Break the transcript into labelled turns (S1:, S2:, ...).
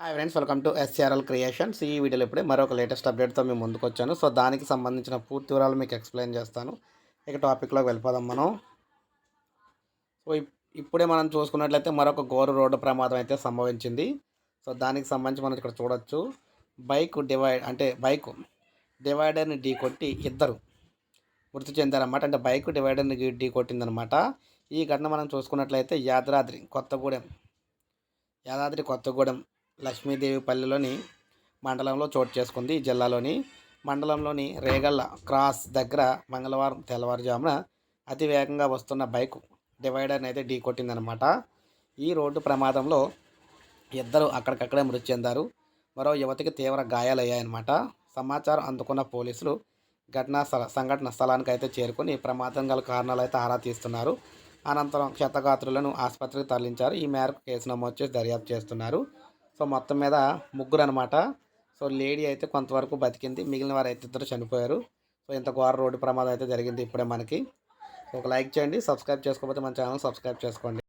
S1: Hi friends, welcome to SRL creations. ఈ వీడియోలో ఇప్పుడే మరొక లేటెస్ట్ అప్డేట్తో మేము ముందుకు వచ్చాను. సో దానికి సంబంధించిన పూర్తి వివరాలు మీకు ఎక్స్ప్లెయిన్ చేస్తాను. ఇక టాపిక్లోకి వెళ్ళిపోదాం మనం. సో ఇప్పుడే మనం చూసుకున్నట్లయితే మరొక ఘోర రోడ్డు ప్రమాదం అయితే సంభవించింది. సో దానికి సంబంధించి మనం ఇక్కడ చూడొచ్చు. బైక్ డివైడర్ని ఢీ కొట్టి ఇద్దరు మృతి చెందారన్నమాట. అంటే బైక్ డివైడర్ని ఢీ కొట్టిందనమాట. ఈ ఘటన మనం చూసుకున్నట్లయితే యాదాద్రి కొత్తగూడెం లక్ష్మీదేవి పల్లెలోని మండలంలో చోటు చేసుకుంది. ఈ జిల్లాలోని మండలంలోని రేగళ్ళ క్రాస్ దగ్గర మంగళవారం తెల్లవారుజామున అతి వేగంగా వస్తున్న బైక్ డివైడర్ని అయితే ఢీ కొట్టిందనమాట. ఈ రోడ్డు ప్రమాదంలో ఇద్దరు అక్కడికక్కడే మృతి చెందారు. మరో యువతికి తీవ్ర గాయాలయ్యాయన్నమాట. సమాచారం అందుకున్న పోలీసులు సంఘటన స్థలానికి అయితే చేరుకుని ప్రమాదం గల కారణాలు అయితే ఆరా తీస్తున్నారు. అనంతరం క్షతగాత్రులను ఆసుపత్రికి తరలించారు. ఈ మేరకు కేసు నమోదు చేసి దర్యాప్తు చేస్తున్నారు. సో మొత్తం మీద ముగ్గురు అనమాట. సో లేడీ అయితే కొంతవరకు బతికింది, మిగిలిన వారు అయితే ఇద్దరు చనిపోయారు. సో ఇంత ఘోర రోడ్డు ప్రమాదం అయితే జరిగింది ఇప్పుడే మనకి. ఒక లైక్ చేయండి, సబ్స్క్రైబ్ చేసుకోకపోతే మన ఛానల్ సబ్స్క్రైబ్ చేసుకోండి.